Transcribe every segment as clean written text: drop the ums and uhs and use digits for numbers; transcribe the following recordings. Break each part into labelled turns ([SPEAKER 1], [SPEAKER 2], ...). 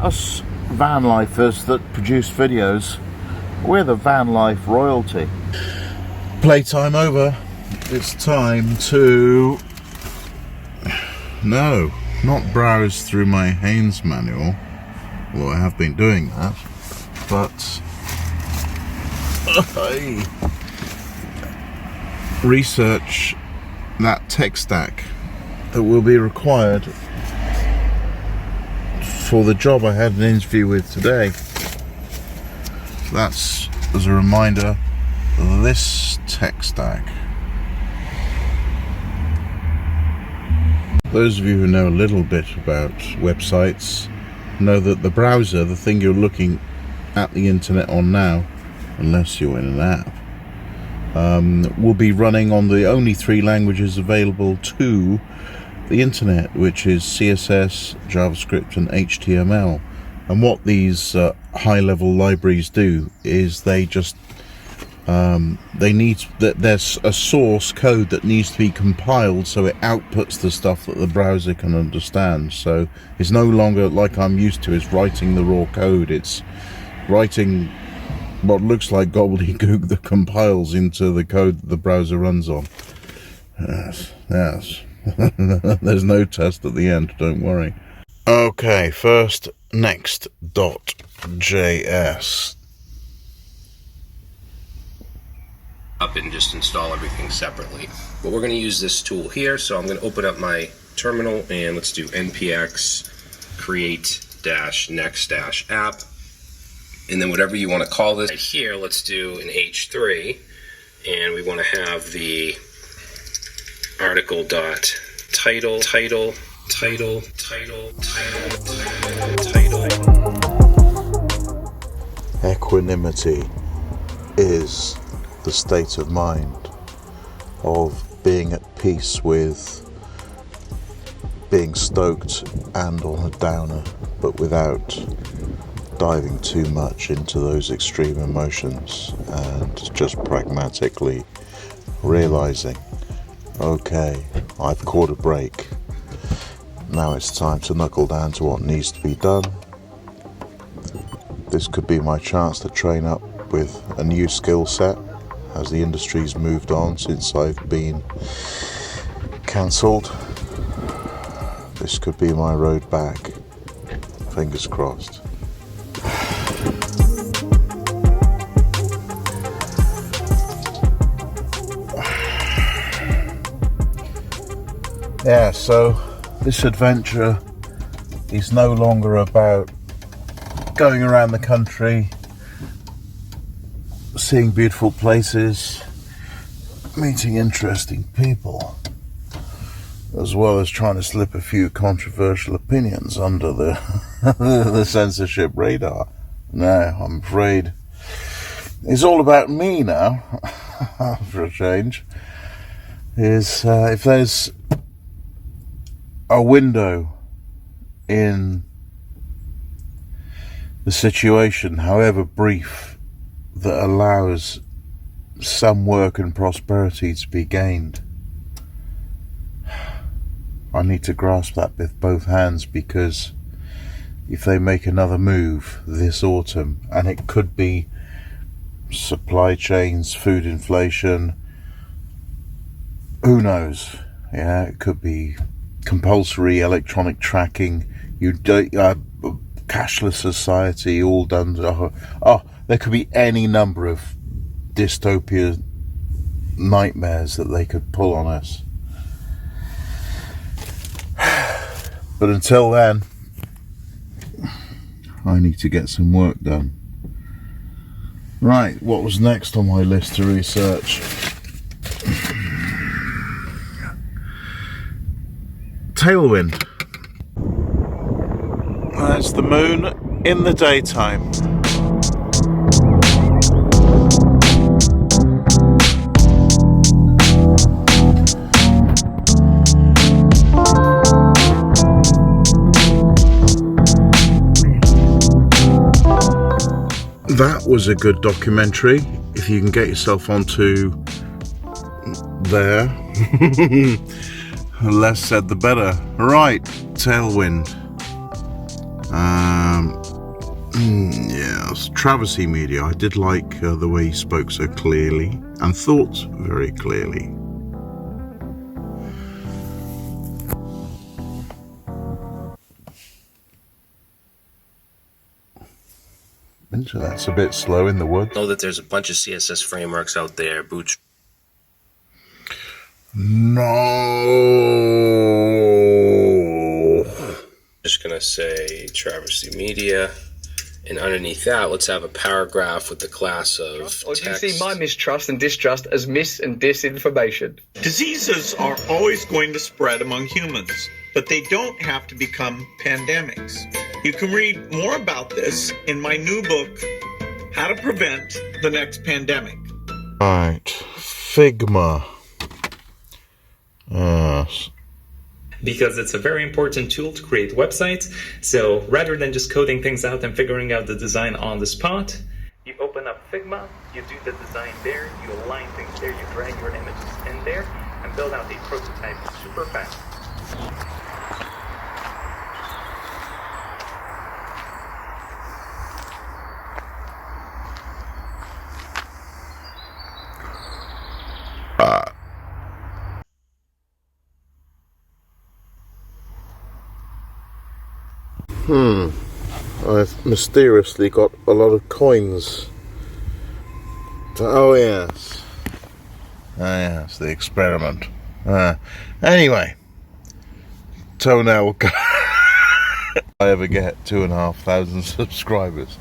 [SPEAKER 1] us VanLifers that produce videos, we're the VanLife royalty. Playtime over. It's time to... No, not browse through my Haynes manual, although I have been doing that, but research that tech stack that will be required for the job I had an interview with today. That's, as a reminder, this tech stack. Those of you who know a little bit about websites know that the browser, the thing you're looking at the internet on now, unless you're in an app, will be running on the only 3 languages available to the internet, which is CSS, JavaScript and HTML. And what these high-level libraries do is they just there's a source code that needs to be compiled so it outputs the stuff that the browser can understand. So it's no longer like I'm used to, is writing the raw code. It's writing what looks like gobbledygook that compiles into the code that the browser runs on. Yes. There's no test at the end, don't worry. Okay, first next.js.
[SPEAKER 2] Up and just install everything separately. But we're going to use this tool here, so I'm going to open up my terminal and let's do npx create-next-app, and then whatever you want to call this. Right here, let's do an h3, and we want to have the article.title.
[SPEAKER 1] Equanimity is the state of mind of being at peace with being stoked and on a downer, but without diving too much into those extreme emotions, and just pragmatically realizing, okay, I've caught a break. Now it's time to knuckle down to what needs to be done. This could be my chance to train up with a new skill set as the industry's moved on since I've been cancelled. This could be my road back. Fingers crossed. Yeah, so this adventure is no longer about going around the country, seeing beautiful places, meeting interesting people, as well as trying to slip a few controversial opinions under the the censorship radar. No, I'm afraid it's all about me now, for a change. Is if there's a window in the situation, however brief, that allows some work and prosperity to be gained, I need to grasp that with both hands, because if they make another move this autumn, and it could be supply chains, food inflation, who knows, yeah, it could be compulsory electronic tracking, cashless society, all done. There could be any number of dystopia nightmares that they could pull on us. But until then, I need to get some work done. Right, what was next on my list to research? Tailwind. That's the moon in the daytime. That was a good documentary, if you can get yourself onto there. Less said the better. Right, Tailwind. Yes, Travesty Media. I did like the way he spoke so clearly and thought very clearly. Internet's a bit slow in the woods.
[SPEAKER 2] Know that there's a bunch of CSS frameworks out there.
[SPEAKER 1] No.
[SPEAKER 2] Just gonna say Travesty Media, and underneath that, let's have a paragraph with the class of
[SPEAKER 3] Or do you
[SPEAKER 2] text.
[SPEAKER 3] see my mistrust and distrust as mis and disinformation?
[SPEAKER 4] Diseases are always going to spread among humans, but they don't have to become pandemics. You can read more about this in my new book, How to Prevent the Next Pandemic.
[SPEAKER 1] Right, Figma. Yes.
[SPEAKER 5] Because it's a very important tool to create websites. So rather than just coding things out and figuring out the design on the spot, you open up Figma, you do the design there, you align things there, you drag your images in there, and build out a prototype super fast.
[SPEAKER 1] I've mysteriously got a lot of coins. Oh yes. Oh yes, the experiment. Anyway. Toenail I ever get 2,500 subscribers.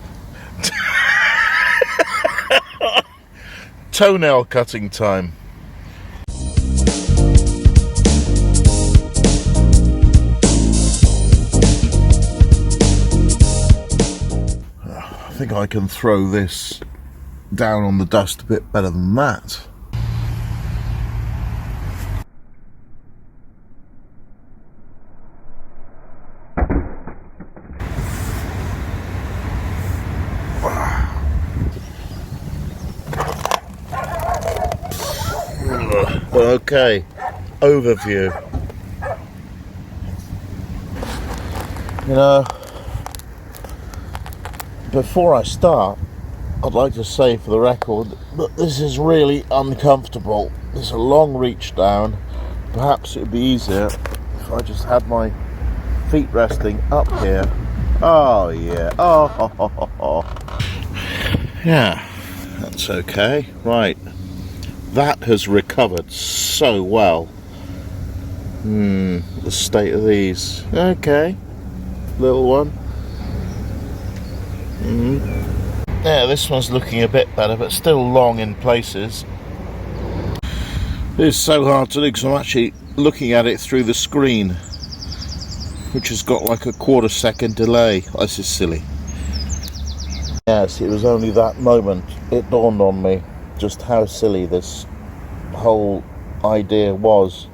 [SPEAKER 1] Toenail cutting time. I think I can throw this down on the dust a bit better than that. Okay, overview. You know, before I start, I'd like to say for the record that this is really uncomfortable. There's a long reach down. Perhaps it would be easier if I just had my feet resting up here. Oh yeah, oh. Yeah, that's okay. Right, that has recovered so well. The state of these. Okay, little one. Yeah, this one's looking a bit better, but still long in places. It's so hard to do because I'm actually looking at it through the screen, which has got like a quarter-second delay. This is silly. Yes, it was only that moment it dawned on me just how silly this whole idea was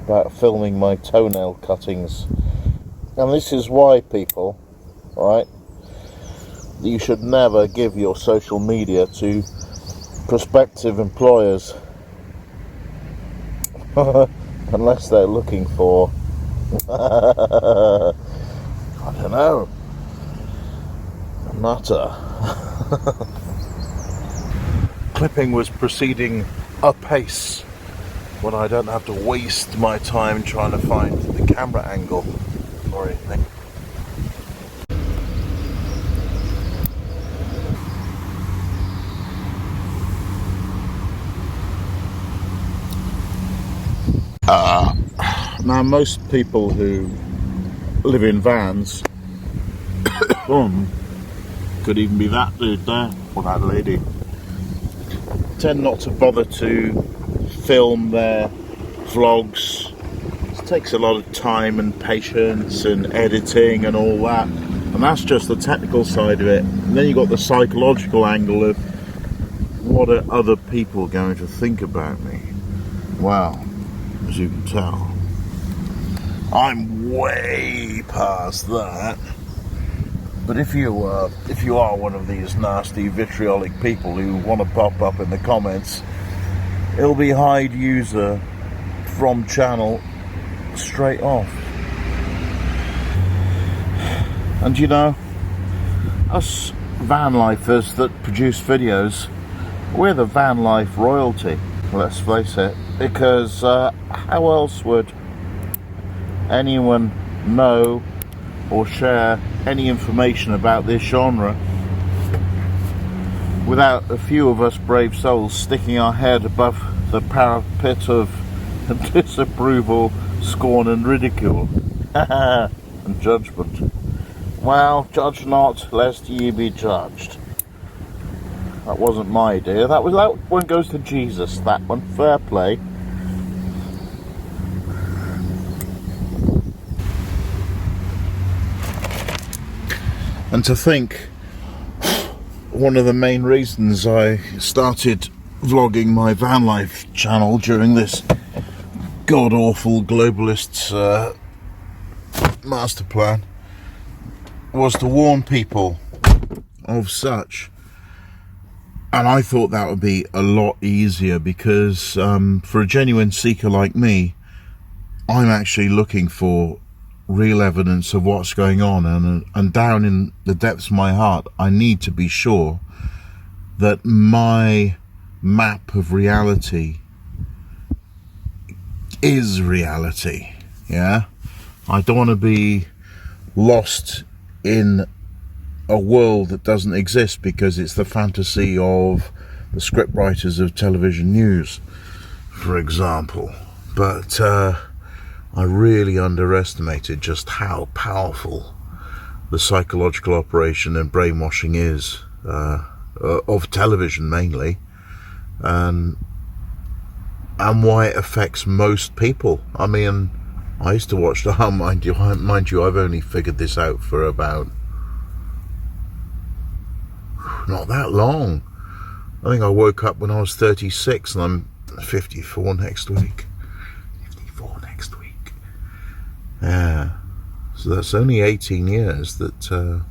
[SPEAKER 1] about filming my toenail cuttings. And this is why, people, right? You should never give your social media to prospective employers unless they're looking for I don't know, a nutter. Clipping was proceeding apace when I don't have to waste my time trying to find the camera angle or anything. Now, most people who live in vans could even be that dude there or that lady, tend not to bother to film their vlogs. It takes a lot of time and patience and editing and all that, and that's just the technical side of it. And then you've got the psychological angle of what are other people going to think about me. Well, as you can tell, I'm way past that. But if you are one of these nasty vitriolic people who want to pop up in the comments, it'll be hide user from channel straight off. And you know, us VanLifers that produce videos, we're the VanLife royalty, let's face it, because how else would anyone know or share any information about this genre without a few of us brave souls sticking our head above the parapet of disapproval, scorn and ridicule and judgment. Well, judge not lest ye be judged. That wasn't my idea. That one goes to Jesus, that one. Fair play. And to think, one of the main reasons I started vlogging my van life channel during this god-awful globalist master plan was to warn people of such. And I thought that would be a lot easier because for a genuine seeker like me, I'm actually looking for real evidence of what's going on, and down in the depths of my heart I need to be sure that my map of reality is reality. Yeah, I don't want to be lost in a world that doesn't exist because it's the fantasy of the script writers of television news, for example. But I really underestimated just how powerful the psychological operation and brainwashing is, of television mainly, and why it affects most people. I mean, I used to watch mind you, I've only figured this out for about not that long. I think I woke up when I was 36 and I'm 54 next week. 54 next week. Yeah, so that's only 18 years that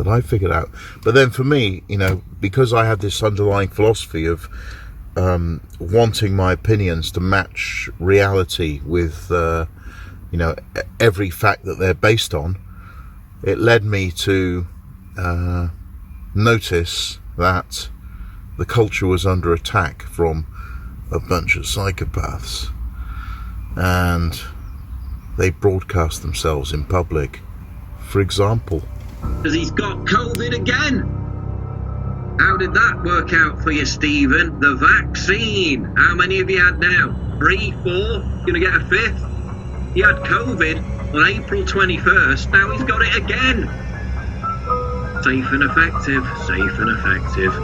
[SPEAKER 1] I figured out. But then for me, you know, because I had this underlying philosophy of wanting my opinions to match reality with, you know, every fact that they're based on, it led me to notice that the culture was under attack from a bunch of psychopaths, and they broadcast themselves in public. For example,
[SPEAKER 6] because he's got COVID again. How did that work out for you, Stephen? The vaccine. How many have you had now? 3, 4? Gonna get a 5th? He had COVID on April 21st. Now he's got it again. Safe and effective. Safe and effective.